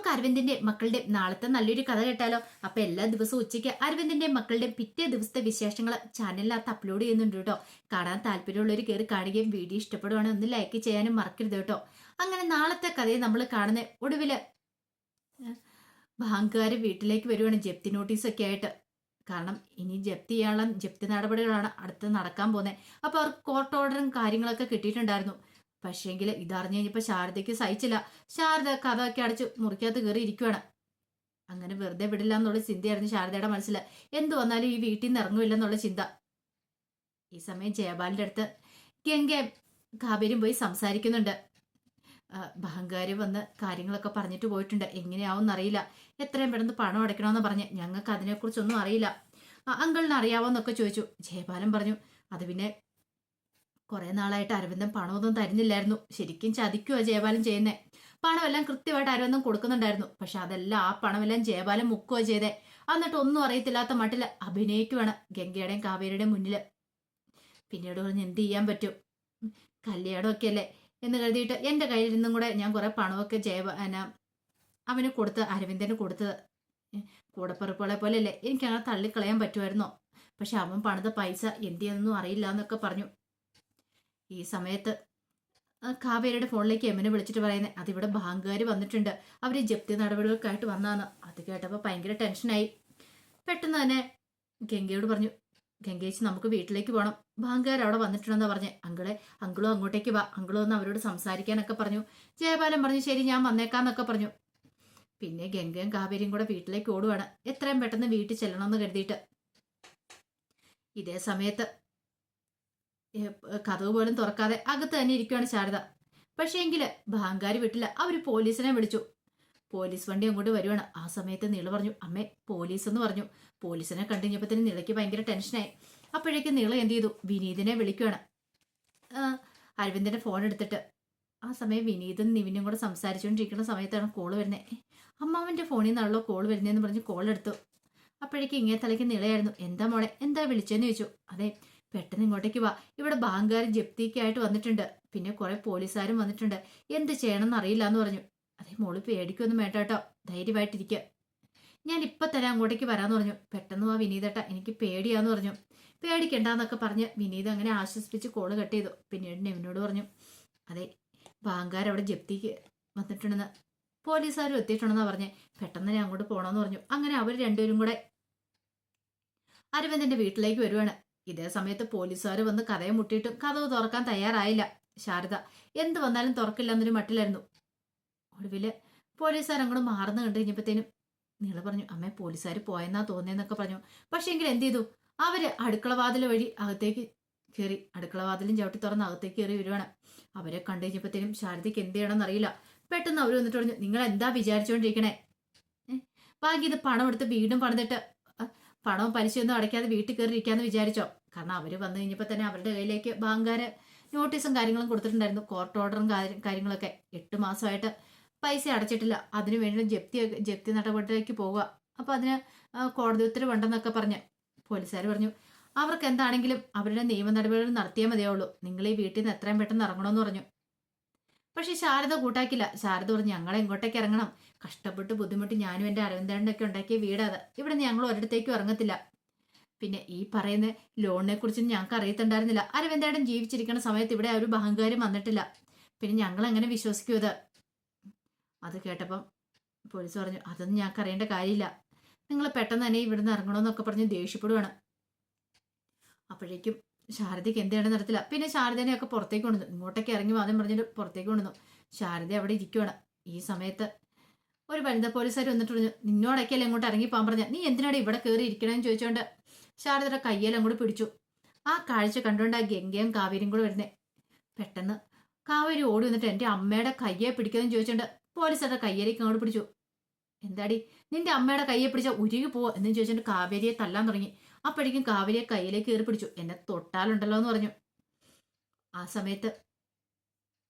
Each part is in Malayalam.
നമുക്ക് അരവിന്ദിന്റെ മക്കളുടെ നാളത്തെ നല്ലൊരു കഥ കേട്ടാലോ? അപ്പൊ എല്ലാ ദിവസവും ഉച്ചയ്ക്ക് അരവിന്ദിന്റെ മക്കളുടെ പിറ്റേ ദിവസത്തെ വിശേഷങ്ങൾ ചാനലിനകത്ത് അപ്ലോഡ് ചെയ്യുന്നുണ്ട് കേട്ടോ. കാണാൻ താല്പര്യമുള്ളവർ കയറി കാണുകയും വീഡിയോ ഇഷ്ടപ്പെടുവാണെങ്കിൽ ഒന്ന് ലൈക്ക് ചെയ്യാനും മറക്കരുത് കേട്ടോ. അങ്ങനെ നാളത്തെ കഥയെ നമ്മൾ കാണുന്ന ഒടുവില് ബാങ്കുകാർ വീട്ടിലേക്ക് വരുവാണ് ജപ്തി നോട്ടീസൊക്കെ ആയിട്ട്. കാരണം ഇനി ജപ്തി ചെയ്യാനുള്ള ജപ്തി നടപടികളാണ് അടുത്ത് നടക്കാൻ പോകുന്നത്. അപ്പൊ അവർക്ക് കോർട്ട് ഓർഡറും കാര്യങ്ങളൊക്കെ കിട്ടിയിട്ടുണ്ടായിരുന്നു. പക്ഷേങ്കിൽ ഇതറിഞ്ഞു കഴിഞ്ഞപ്പോൾ ശാരദയ്ക്ക് സഹിച്ചില്ല. ശാരദ കഥ ഒക്കെ അടച്ച് മുറിക്കകത്ത് കയറി ഇരിക്കുവാണ്. അങ്ങനെ വെറുതെ വിടില്ല എന്നുള്ള ചിന്തയായിരുന്നു ശാരദയുടെ മനസ്സിൽ. എന്തു വന്നാലും ഈ വീട്ടിൽ നിന്ന് ഇറങ്ങുമില്ല എന്നുള്ള ചിന്ത. ഈ സമയം ജയപാലിന്റെ അടുത്ത് ഗംഗയും കാവേരിയും പോയി സംസാരിക്കുന്നുണ്ട്. ബഹങ്കാര് വന്ന് കാര്യങ്ങളൊക്കെ പറഞ്ഞിട്ട് പോയിട്ടുണ്ട്. എങ്ങനെയാവും അറിയില്ല. എത്രയും പെട്ടെന്ന് പണം അടയ്ക്കണമെന്ന് പറഞ്ഞ് ഞങ്ങൾക്ക് അതിനെക്കുറിച്ചൊന്നും അറിയില്ല. അങ്കിളിന് അറിയാവോന്നൊക്കെ ചോദിച്ചു. ജയപാലൻ പറഞ്ഞു, അത് പിന്നെ കുറെ നാളായിട്ട് അരവിന്ദൻ പണമൊന്നും തരുന്നില്ലായിരുന്നു. ശരിക്കും ചതിക്കുവാ ജയപാലൻ ചെയ്യുന്നേ. പണമെല്ലാം കൃത്യമായിട്ട് അരവിന്ദൻ കൊടുക്കുന്നുണ്ടായിരുന്നു. പക്ഷെ അതെല്ലാം ആ പണമെല്ലാം ജയപാലൻ മുക്കുക ചെയ്തേ. എന്നിട്ട് ഒന്നും അറിയത്തില്ലാത്ത മട്ടില് അഭിനയിക്കുവാണ് ഗംഗയുടെയും കാവേരിയുടെയും മുന്നില്. പിന്നീട് പറഞ്ഞ് എന്ത് ചെയ്യാൻ പറ്റും, കല്യാണമൊക്കെ അല്ലേ എന്ന് കരുതിയിട്ട് എൻ്റെ കയ്യിൽ നിന്നും കൂടെ ഞാൻ കുറെ പണമൊക്കെ അവന് കൊടുത്ത് അരവിന്ദന് കൊടുത്തത്. കൂടപ്പറപ്പുകളെ പോലെയല്ലേ, എനിക്ക് അങ്ങനെ തള്ളിക്കളയാൻ പറ്റുമായിരുന്നോ? പക്ഷെ അവൻ പണിത പൈസ എന്ത് ചെയ്യുന്നൊന്നും അറിയില്ല എന്നൊക്കെ പറഞ്ഞു. ഈ സമയത്ത് കാവേരിയുടെ ഫോണിലേക്ക് യമുന വിളിച്ചിട്ട് പറയുന്നത്, അതിവിടെ ബാങ്കുകാർ വന്നിട്ടുണ്ട്, അവർ ജപ്തി നടപടികൾക്കായിട്ട് വന്നാന്ന്. അത് കേട്ടപ്പോൾ ഭയങ്കര ടെൻഷനായി. പെട്ടെന്ന് തന്നെ ഗംഗയോട് പറഞ്ഞു, ഗംഗേച്ചി നമുക്ക് വീട്ടിലേക്ക് പോകണം, ബാങ്കുകാർ അവിടെ വന്നിട്ടുണ്ടെന്നാ പറഞ്ഞേ. അങ്കിളും അങ്ങോട്ടേക്ക് വാ, അങ്കിളും ഒന്ന് അവരോട് സംസാരിക്കാനൊക്കെ പറഞ്ഞു. ജയപാലൻ പറഞ്ഞു ശരി ഞാൻ വന്നേക്കാന്നൊക്കെ പറഞ്ഞു. പിന്നെ ഗംഗയും കാവേരിയും കൂടെ വീട്ടിലേക്ക് ഓടുവാണ്, എത്രയും പെട്ടെന്ന് വീട്ടിൽ ചെല്ലണമെന്ന് കരുതിയിട്ട്. ഇതേ സമയത്ത് കഥവ് പോലും തുറക്കാതെ അകത്ത് തന്നെ ഇരിക്കുകയാണ് ശാരദ. പക്ഷേ എങ്കില് ബാങ്കുകാര് വിട്ടില്ല. അവര് പോലീസിനെ വിളിച്ചു. പോലീസ് വണ്ടി അങ്ങോട്ട് വരുവാണ്. ആ സമയത്ത് നീള പറഞ്ഞു, അമ്മേ പോലീസ് എന്ന് പറഞ്ഞു. പോലീസിനെ കണ്ടുകഴിഞ്ഞപ്പത്തിന് നീളയ്ക്ക് ഭയങ്കര ടെൻഷനായി. അപ്പോഴേക്കും നീള എന്ത് ചെയ്തു, വിനീതിനെ വിളിക്കുകയാണ് അരവിന്ദന്റെ ഫോൺ എടുത്തിട്ട്. ആ സമയം വിനീതും നിവിനും കൂടെ സംസാരിച്ചുകൊണ്ടിരിക്കുന്ന സമയത്താണ് കോള് വരുന്നത്. അമ്മാവന്റെ ഫോണിൽ നിന്നാണല്ലോ കോള് വരുന്നതെന്ന് പറഞ്ഞ് കോൾ എടുത്തു. അപ്പോഴേക്കും ഇങ്ങനെ തലയ്ക്ക് നീളയായിരുന്നു. എന്താ മോളെ, എന്താ വിളിച്ചെന്ന് ചോദിച്ചു. അതെ, പെട്ടെന്ന് ഇങ്ങോട്ടേക്ക് വാ, ഇവിടെ ബാങ്കുകാർ ജപ്തിക്കായിട്ട് വന്നിട്ടുണ്ട്, പിന്നെ കുറെ പോലീസുകാരും വന്നിട്ടുണ്ട്, എന്ത് ചെയ്യണമെന്ന് അറിയില്ല എന്ന് പറഞ്ഞു. അതെ മോള് പേടിക്കൊന്നും വേണ്ട കേട്ടോ, ധൈര്യമായിട്ടിരിക്കുക, ഞാൻ ഇപ്പൊ തന്നെ അങ്ങോട്ടേക്ക് വരാന്ന് പറഞ്ഞു. പെട്ടെന്ന് വാ വിനീതേട്ടാ, എനിക്ക് പേടിയാന്ന് പറഞ്ഞു. പേടിക്കണ്ടെന്നൊക്കെ പറഞ്ഞ് വിനീത് അങ്ങനെ ആശ്വസിപ്പിച്ച് കോള് കട്ട് ചെയ്തു. പിന്നീട് നെവിനോട് പറഞ്ഞു, അതെ ബാങ്കുകാർ അവിടെ ജപ്തിക്ക് വന്നിട്ടുണ്ടെന്ന്, പോലീസുകാരും എത്തിയിട്ടുണ്ടെന്നാ പറഞ്ഞേ, പെട്ടെന്ന് ഞാൻ അങ്ങോട്ട് പോകണമെന്ന് പറഞ്ഞു. അങ്ങനെ അവർ രണ്ടുപേരും കൂടെ അരവിന്ദന്റെ വീട്ടിലേക്ക് വരുവാണ്. ഇതേ സമയത്ത് പോലീസുകാർ വന്ന് കഥയെ മുട്ടിയിട്ടും കഥവ് തുറക്കാൻ തയ്യാറായില്ല ശാരദ. എന്ത് വന്നാലും തുറക്കില്ല എന്നൊരു മട്ടിലായിരുന്നു. ഒടുവില് പോലീസുകാർ അങ്ങോട്ട് മാറുന്നു കണ്ടു കഴിഞ്ഞപ്പോഴത്തേനും നീള പറഞ്ഞു, അമ്മേ പോലീസുകാർ പോയെന്നാ തോന്നിയെന്നൊക്കെ പറഞ്ഞു. പക്ഷെ എങ്കിൽ എന്ത് ചെയ്തു, അവര് അടുക്കളവാതിൽ വഴി അകത്തേക്ക് കയറി, അടുക്കളവാതിലും ചവിട്ടി തുറന്ന് അകത്തേക്ക് കയറി വരുവാണ്. അവരെ കണ്ടു കഴിഞ്ഞപ്പോഴത്തേനും ശാരദയ്ക്ക് എന്ത് ചെയ്യണമെന്ന് അറിയില്ല. പെട്ടെന്ന് അവർ വന്നിട്ട് പറഞ്ഞു, നിങ്ങൾ എന്താ വിചാരിച്ചുകൊണ്ടിരിക്കണേ, ബാക്കി ഇത് പണം എടുത്ത് വീടും പണിതിട്ട് പണവും പലിശയൊന്നും അടയ്ക്കാതെ വീട്ടിൽ കയറി ഇരിക്കാന്ന് വിചാരിച്ചോ? കാരണം അവര് വന്നു കഴിഞ്ഞപ്പോൾ തന്നെ അവരുടെ കയ്യിലേക്ക് ബാങ്കുകാര് നോട്ടീസും കാര്യങ്ങളും കൊടുത്തിട്ടുണ്ടായിരുന്നു, കോർട്ട് ഓർഡറും കാര്യങ്ങളൊക്കെ. 8 മാസമായിട്ട് പൈസ അടച്ചിട്ടില്ല, അതിനു വേണ്ടി ജപ്തി നടപടിയിലേക്ക് പോവുക. അപ്പൊ അതിന് കോടതി ഉത്തരവുണ്ടെന്നൊക്കെ പറഞ്ഞ് പോലീസുകാർ പറഞ്ഞു, അവർക്ക് എന്താണെങ്കിലും അവരുടെ നിയമ നടപടികൾ നടത്തിയാൽ മതിയാവുള്ളൂ, നിങ്ങൾ ഈ വീട്ടിൽ നിന്ന് എത്രയും പെട്ടെന്ന് ഇറങ്ങണമെന്ന് പറഞ്ഞു. പക്ഷെ ശാരദ കൂട്ടാക്കില്ല. ശാരദ പറഞ്ഞു, ഞങ്ങളെ ഇങ്ങോട്ടേക്ക് ഇറങ്ങണം, കഷ്ടപ്പെട്ട് ബുദ്ധിമുട്ടി ഞാനും എൻ്റെ അരവിന്ദനൊക്കെ ഉണ്ടാക്കിയ വീടാത്, ഇവിടെ ഞങ്ങൾ ഒരിടത്തേക്കും ഇറങ്ങത്തില്ല. പിന്നെ ഈ പറയുന്ന ലോണിനെ കുറിച്ച് ഞങ്ങൾക്ക് അറിയത്തുണ്ടായിരുന്നില്ല. അരവിന്ദേടൻ ജീവിച്ചിരിക്കുന്ന സമയത്ത് ഇവിടെ ഒരു ബഹങ്കാരം വന്നിട്ടില്ല, പിന്നെ ഞങ്ങൾ എങ്ങനെ വിശ്വസിക്കൂ ഇത്? അത് കേട്ടപ്പം പോലീസ് പറഞ്ഞു, അതൊന്നും ഞങ്ങൾക്ക് അറിയേണ്ട കാര്യമില്ല, നിങ്ങൾ പെട്ടെന്ന് തന്നെ ഇവിടുന്ന് ഇറങ്ങണമെന്നൊക്കെ പറഞ്ഞ് ദേഷ്യപ്പെടുവാണ്. അപ്പോഴേക്കും ശാരദയ്ക്ക് എന്താണ് നടത്തില്ല. പിന്നെ ശാരദനെയൊക്കെ പുറത്തേക്ക് കൊണ്ടുവന്നു, ഇങ്ങോട്ടേക്ക് ഇറങ്ങി വാദം പറഞ്ഞിട്ട് പുറത്തേക്ക് കൊണ്ടുവന്നു. ശാരദ അവിടെ ഇരിക്കുവാണ്. ഈ സമയത്ത് ഒരു വനിതാ പോലീസുകാർ വന്നിട്ട് പറഞ്ഞു, നിന്നോടൊക്കെയല്ലേ ഇങ്ങോട്ട് ഇറങ്ങി പോകാൻ പറഞ്ഞ, നീ എന്തിനാണ് ഇവിടെ കയറി ഇരിക്കണമെന്ന് ചോദിച്ചുകൊണ്ട് ശാരദയുടെ കയ്യെല്ലാം കൂടി പിടിച്ചു. ആ കാഴ്ച കണ്ടുകൊണ്ട് ആ ഗംഗയും കാവേരിയും കൂടെ വരുന്നേ. പെട്ടെന്ന് കാവേരി ഓടി വന്നിട്ട് എൻ്റെ അമ്മയുടെ കയ്യെ പിടിക്കുന്നതെന്ന് ചോദിച്ചുകൊണ്ട് പോലീസുകാരുടെ കയ്യിലേക്ക് അങ്ങോട്ട് പിടിച്ചു. എന്താടി നിന്റെ അമ്മയുടെ കയ്യെ പിടിച്ച ഉരുകി പോവോ എന്ന് ചോദിച്ചിട്ട് കാവേരിയെ തല്ലാൻ തുടങ്ങി. അപ്പോഴേക്കും കാവേരിയെ കയ്യിലേക്ക് കയറി പിടിച്ചു. എന്നെ തൊട്ടാലുണ്ടല്ലോ എന്ന് പറഞ്ഞു. ആ സമയത്ത്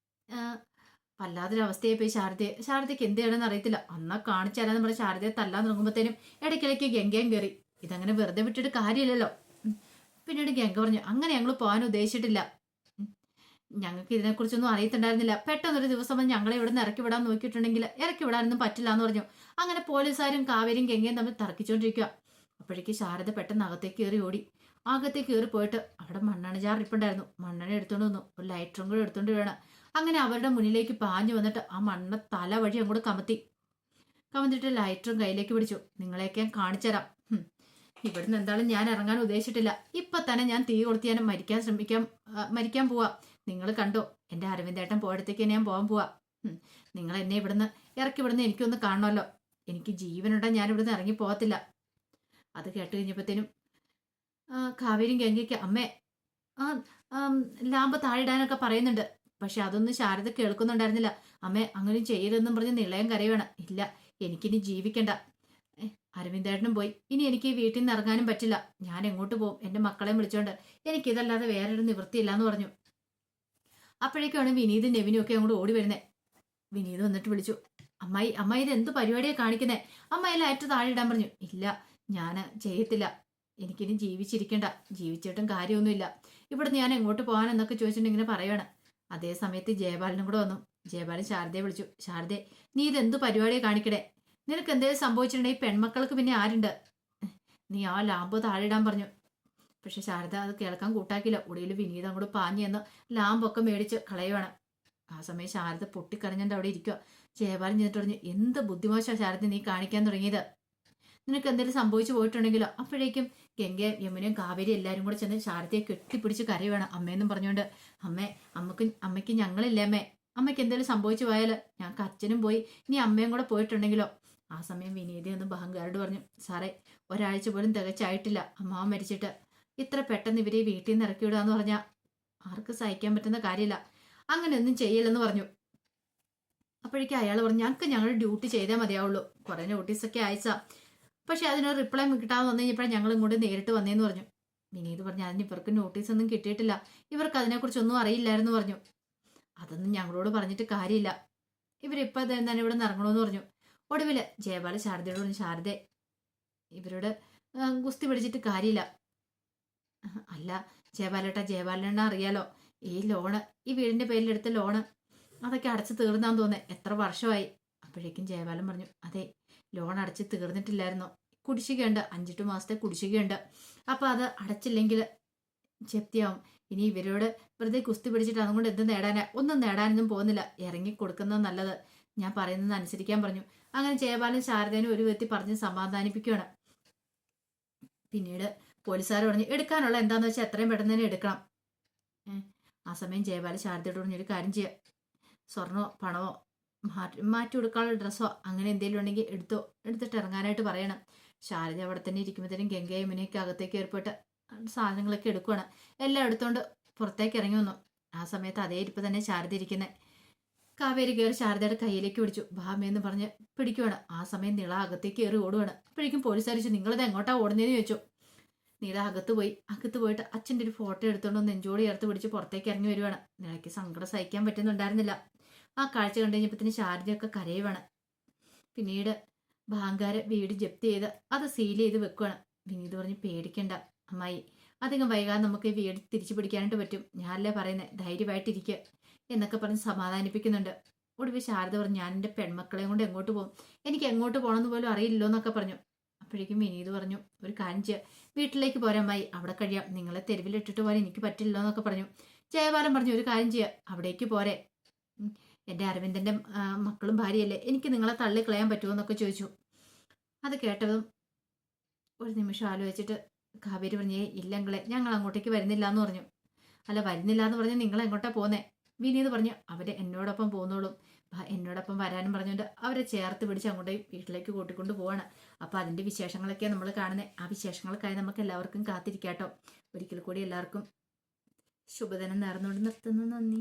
വല്ലാതൊരവസ്ഥയെ പോയി ശാരദയ്ക്ക് എന്ത് ചെയ്യണമെന്ന് അറിയത്തില്ല. അന്നാ കാണിച്ചാലെന്ന് പറഞ്ഞ് ശാരദയെ തല്ലാൻ തുടങ്ങുമ്പോഴത്തേനും ഇടയ്ക്കിടയ്ക്ക് ഗംഗയും കയറി. ഇതങ്ങനെ വെറുതെ വിട്ടിട്ട് കാര്യമില്ലല്ലോ. പിന്നീട് ഗംഗ പറഞ്ഞു, അങ്ങനെ ഞങ്ങൾ പോകാൻ ഉദ്ദേശിച്ചിട്ടില്ല, ഞങ്ങൾക്ക് ഇതിനെക്കുറിച്ചൊന്നും അറിയത്തുണ്ടായിരുന്നില്ല. പെട്ടെന്നൊരു ദിവസം വന്ന് ഞങ്ങളെ ഇവിടെ നിന്ന് ഇറക്കി വിടാൻ നോക്കിയിട്ടുണ്ടെങ്കിൽ ഇറക്കി വിടാനൊന്നും പറ്റില്ല എന്ന് പറഞ്ഞു. അങ്ങനെ പോലീസുകാരും കാവേരിയും ഗംഗയും തമ്മിൽ തർക്കിച്ചുകൊണ്ടിരിക്കുക. അപ്പോഴേക്ക് ശാരദ പെട്ടെന്ന് അകത്തേക്ക് കയറി ഓടി. അകത്തേക്ക് കയറി പോയിട്ട് അവിടെ മണ്ണെണ്ണ ജാർ ഇരിപ്പുണ്ടായിരുന്നു. മണ്ണെണ്ണ എടുത്തുകൊണ്ട് വന്നു. ഒരു ലൈറ്ററും കൂടെ എടുത്തുകൊണ്ട് വേണം. അങ്ങനെ അവരുടെ മുന്നിലേക്ക് പാഞ്ഞു വന്നിട്ട് ആ മണ്ണെണ്ണ തല വഴി അങ്ങോട്ട് കമത്തിട്ട് ലൈറ്ററും കയ്യിലേക്ക് പിടിച്ചു. നിങ്ങളെയൊക്കെ ഞാൻ കാണിച്ചുതരാം. ഇവിടുന്ന് എന്തായാലും ഞാൻ ഇറങ്ങാൻ ഉദ്ദേശിച്ചിട്ടില്ല. ഇപ്പൊ തന്നെ ഞാൻ തീ കൊളുത്തി ഞാൻ മരിക്കാൻ പോവാ. നിങ്ങൾ കണ്ടോ, എന്റെ അരവിന്ദേട്ടൻ പോയടത്തേക്ക് ഞാൻ പോകാൻ പോവാ. നിങ്ങൾ എന്നെ ഇവിടുന്ന് എനിക്കൊന്ന് കാണണമല്ലോ. എനിക്ക് ജീവനുണ്ടെങ്കിൽ ഞാൻ ഇവിടുന്ന് ഇറങ്ങി പോകത്തില്ല. അത് കേട്ട് കഴിഞ്ഞപ്പോഴത്തേനും കാവേരിയും ഗംഗയ്ക്ക് അമ്മേ ലാമ്പ് താഴെയിടാനൊക്കെ പറയുന്നുണ്ട്. പക്ഷെ അതൊന്നും ശാരദ കേൾക്കുന്നുണ്ടായിരുന്നില്ല. അമ്മേ അങ്ങനെ ചെയ്യരുതെന്നും പറഞ്ഞ് നിളയം കരയുവാണ്. ഇല്ല, എനിക്കിനി ജീവിക്കണ്ട. അരവിന്ദേട്ടനും പോയി. ഇനി എനിക്ക് ഈ വീട്ടിൽ നിന്ന് ഇറങ്ങാനും പറ്റില്ല. ഞാൻ എങ്ങോട്ട് പോകും? എൻ്റെ മക്കളെയും വിളിച്ചോണ്ട്. എനിക്കിതല്ലാതെ വേറൊരു നിവൃത്തിയില്ല എന്ന് പറഞ്ഞു. അപ്പോഴേക്കാണ് വിനീതും നെവിനും ഒക്കെ അങ്ങോട്ട് ഓടി വരുന്നത്. വിനീത് വന്നിട്ട് വിളിച്ചു, അമ്മായി ഇത് എന്ത് പരിപാടിയാണ് കാണിക്കുന്നത്? അമ്മായി ലൈറ്റ് താഴെ ഇടാൻ പറഞ്ഞു. ഇല്ല, ഞാൻ ചെയ്യത്തില്ല. എനിക്കിനി ജീവിച്ചിരിക്കണ്ട. ജീവിച്ചിട്ടും കാര്യമൊന്നുമില്ല. ഇവിടുന്ന് ഞാൻ എങ്ങോട്ട് പോകാനെന്നൊക്കെ ചോദിച്ചിട്ട് ഇങ്ങനെ പറയുവാണ്. അതേ സമയത്ത് ജയപാലനും കൂടെ വന്നു. ജയപാലൻ ശാരദയെ വിളിച്ചു. ശാരദേ, നീ ഇതെന്ത് പരിപാടിയാണ് കാണിക്കണേ? നിനക്ക് എന്തെങ്കിലും സംഭവിച്ചിട്ടുണ്ടെങ്കിൽ പെൺമക്കൾക്ക് പിന്നെ ആരുണ്ട്? നീ ആ ലാമ്പ് താഴെ ഇടാൻ പറഞ്ഞു. പക്ഷെ ശാരദ അത് കേൾക്കാൻ കൂട്ടാക്കില്ല. ഉടയിൽ വിനീത് അങ്ങോട്ട് പാഞ്ഞു എന്ന് ലാമ്പൊക്കെ മേടിച്ച് കളയുവാണ്. ആ സമയം ശാരദ പൊട്ടിക്കരഞ്ഞിട്ട് അവിടെ ഇരിക്കുക. ജയപാലൻ ചെന്നിട്ട് പറഞ്ഞു, എന്ത് ബുദ്ധിമോശ ശാരദ നീ കാണിക്കാൻ തുടങ്ങിയത്? നിനക്ക് എന്തെങ്കിലും സംഭവിച്ചു പോയിട്ടുണ്ടെങ്കിലോ? അപ്പോഴേക്കും ഗംഗയും യമുനയും കാവേരി എല്ലാവരും കൂടെ ചെന്ന് ശാരദയെ കെട്ടിപ്പിടിച്ച് കരയുവാണ്. അമ്മയെന്നും പറഞ്ഞുകൊണ്ട്. അമ്മയ്ക്ക് ഞങ്ങളില്ലേ അമ്മേ? അമ്മയ്ക്ക് എന്തെങ്കിലും സംഭവിച്ചു പോയാൽ ഞങ്ങൾക്ക് അച്ഛനും പോയി, ഇനി അമ്മയും കൂടെ പോയിട്ടുണ്ടെങ്കിലോ? ആ സമയം വിനീതി ഒന്ന് ബഹങ്കാരോട് പറഞ്ഞു, സാറേ, ഒരാഴ്ച പോലും തികച്ചായിട്ടില്ല അമ്മാവൻ മരിച്ചിട്ട്. ഇത്ര പെട്ടെന്ന് ഇവരെ വീട്ടിൽ നിന്ന് ഇറക്കി വിടുക എന്ന് പറഞ്ഞാൽ ആർക്ക് സഹിക്കാൻ പറ്റുന്ന കാര്യമില്ല. അങ്ങനെയൊന്നും ചെയ്യില്ലെന്ന് പറഞ്ഞു. അപ്പോഴേക്കും അയാൾ പറഞ്ഞു, ഞങ്ങളുടെ ഡ്യൂട്ടി ചെയ്തേ മതിയാവുള്ളൂ. കുറെ നോട്ടീസൊക്കെ അയച്ചാ, പക്ഷെ അതിനൊരു റിപ്ലൈ കിട്ടാതെ വന്നു കഴിഞ്ഞപ്പോഴാണ് ഞങ്ങൾ ഇങ്ങോട്ട് നേരിട്ട് വന്നേന്ന് പറഞ്ഞു. വിനീത് പറഞ്ഞു, അതിന് ഇവർക്ക് നോട്ടീസൊന്നും കിട്ടിയിട്ടില്ല. ഇവർക്ക് അതിനെക്കുറിച്ചൊന്നും അറിയില്ലായിരുന്നു പറഞ്ഞു. അതൊന്നും ഞങ്ങളോട് പറഞ്ഞിട്ട് കാര്യമില്ല. ഇവരിപ്പോൾ തന്നെ ഇവിടെ നിന്ന് ഇറങ്ങണമെന്ന് പറഞ്ഞു. ഒടുവിൽ ജയപാല ശാരദയോട് പറഞ്ഞു, ശാരദേ, ഇവരോട് ഗുസ്തി പിടിച്ചിട്ട് കാര്യമില്ല. അല്ല ജയപാലനെ അറിയാലോ, ഈ ലോണ്, ഈ വീടിന്റെ പേരിലെടുത്ത ലോണ് അതൊക്കെ അടച്ചു തീർന്നാന്ന് തോന്നേ. എത്ര വർഷമായി? അപ്പോഴേക്കും ജയപാലൻ പറഞ്ഞു, അതെ, ലോൺ അടച്ച് തീർന്നിട്ടില്ലായിരുന്നോ? കുടിശ്ശികയുണ്ട്, 5-8 മാസത്തെ കുടിശ്ശികയുണ്ട്. അപ്പൊ അത് അടച്ചില്ലെങ്കിൽ ജപ്തിയാവും. ഇനി ഇവരോട് വെറുതെ കുസ്തി പിടിച്ചിട്ട് അതുകൊണ്ട് എന്ത് നേടാനാ? ഒന്നും നേടാനൊന്നും പോകുന്നില്ല. ഇറങ്ങി കൊടുക്കുന്നത് നല്ലത്. ഞാൻ പറയുന്നത് അനുസരിക്കാൻ പറഞ്ഞു. അങ്ങനെ ജയപാലൻ ശാരദേനെ ഒരു വ്യക്തി പറഞ്ഞ് സമാധാനിപ്പിക്കുകയാണ്. പിന്നീട് പോലീസുകാർ പറഞ്ഞു, എടുക്കാനുള്ള എന്താന്ന് വെച്ചാൽ എത്രയും പെട്ടെന്ന് തന്നെ എടുക്കണം. ആ സമയം ജയപാലൻ ശാരദയോട് പറഞ്ഞൊരു കാര്യം ചെയ്യുക, സ്വർണമോ പണമോ മാറ്റി കൊടുക്കാനുള്ള ഡ്രസ്സോ അങ്ങനെ എന്തെങ്കിലും ഉണ്ടെങ്കിൽ എടുത്തിട്ട് ഇറങ്ങാനായിട്ട് പറയണം. ശാരദ അവിടെ തന്നെ ഇരിക്കുമ്പോഴത്തേനും ഗംഗയും യമുനയൊക്കെ അകത്തേക്ക് ഏർപ്പെട്ട് സാധനങ്ങളൊക്കെ എടുക്കുകയാണ്. എല്ലാം എടുത്തോണ്ട് പുറത്തേക്ക് ഇറങ്ങി വന്നു. ആ സമയത്ത് അതേ ഇരിപ്പ് തന്നെ ശാരദ ഇരിക്കുന്നത്. കാവേരി കയറി ശാരദയുടെ കയ്യിലേക്ക് പിടിച്ചു. ഭാമയെന്ന് പറഞ്ഞ് പിടിക്കുവാണ്. ആ സമയം നിള അകത്തേക്ക് കയറി ഓടുവാണ്. അപ്പോഴേക്കും പോലീസ് അറിയിച്ചു, നിങ്ങളിത് എങ്ങോട്ടാ ഓടുന്നതെന്ന് ചോദിച്ചു. നിള അകത്ത് പോയിട്ട് അച്ഛൻ്റെ ഒരു ഫോട്ടോ എടുത്തോണ്ട് നെഞ്ചോട് ചേർത്ത് പിടിച്ച് പുറത്തേക്ക് ഇറങ്ങി വരുവാണ്. നിളയ്ക്ക് സങ്കടം സഹിക്കാൻ പറ്റുന്നുണ്ടായിരുന്നില്ല. ആ കാഴ്ച കണ്ടു കഴിഞ്ഞപ്പോഴത്തേന് ശാരദയൊക്കെ കരയുവാണ്. പിന്നീട് ബാങ്കാര് വീട് ജപ്തി ചെയ്ത് അത് സീൽ ചെയ്ത് വെക്കുവാണ്. വിനീത് പറഞ്ഞ്, പേടിക്കണ്ട അമ്മായി, അധികം വൈകാതെ നമുക്ക് ഈ വീട് തിരിച്ചു പിടിക്കാനായിട്ട് പറ്റും. ഞാനല്ലേ പറയുന്നത്, ധൈര്യമായിട്ടിരിക്കുക എന്നൊക്കെ പറഞ്ഞ് സമാധാനിപ്പിക്കുന്നുണ്ട്. ഒടുവിൽ ശാരദ പറഞ്ഞു, ഞാൻ എൻ്റെ പെൺമക്കളെയും കൊണ്ട് എങ്ങോട്ട് പോകും? എനിക്ക് എങ്ങോട്ട് പോകണമെന്ന് പോലും അറിയില്ലോ എന്നൊക്കെ പറഞ്ഞു. അപ്പോഴേക്കും വിനീത് പറഞ്ഞു, ഒരു കാര്യം ചെയ്യുക, വീട്ടിലേക്ക് പോരാ അമ്മായി, അവിടെ കഴിയാം. നിങ്ങളെ തെരുവിലിട്ടിട്ട് പോകാൻ എനിക്ക് പറ്റില്ലോ എന്നൊക്കെ പറഞ്ഞു. ജയപാലൻ പറഞ്ഞു, ഒരു കാര്യം ചെയ്യുക, അവിടേക്ക് പോരെ. എൻ്റെ അരവിന്ദൻ്റെ മക്കളും ഭാര്യയല്ലേ, എനിക്ക് നിങ്ങളെ തള്ളിക്കളയാൻ പറ്റുമോ എന്നൊക്കെ ചോദിച്ചു. അത് കേട്ടതും ഒരു നിമിഷം ആലോചിച്ചിട്ട് കാവേരി പറഞ്ഞേ, ഇല്ലെങ്കിലേ ഞങ്ങൾ അങ്ങോട്ടേക്ക് വരുന്നില്ല എന്ന് പറഞ്ഞു. അല്ല, വരുന്നില്ല എന്ന് പറഞ്ഞ് നിങ്ങൾ എങ്ങോട്ടാ പോകുന്നേ? വിനീത് പറഞ്ഞു, അവരെ എന്നോടൊപ്പം പോകുന്നോളും. എന്നോടൊപ്പം വരാനും പറഞ്ഞുകൊണ്ട് അവരെ ചേർത്ത് പിടിച്ച് അങ്ങോട്ടേ വീട്ടിലേക്ക് കൂട്ടിക്കൊണ്ട് പോവാണ്. അപ്പോൾ അതിൻ്റെ വിശേഷങ്ങളൊക്കെയാണ് നമ്മൾ കാണുന്നത്. ആ വിശേഷങ്ങൾക്കായി നമുക്ക് എല്ലാവർക്കും കാത്തിരിക്കാട്ടോ. ഒരിക്കൽ കൂടി എല്ലാവർക്കും ശുഭദിനം നേർന്നുകൊണ്ട് നിർത്തുന്നു. നന്ദി.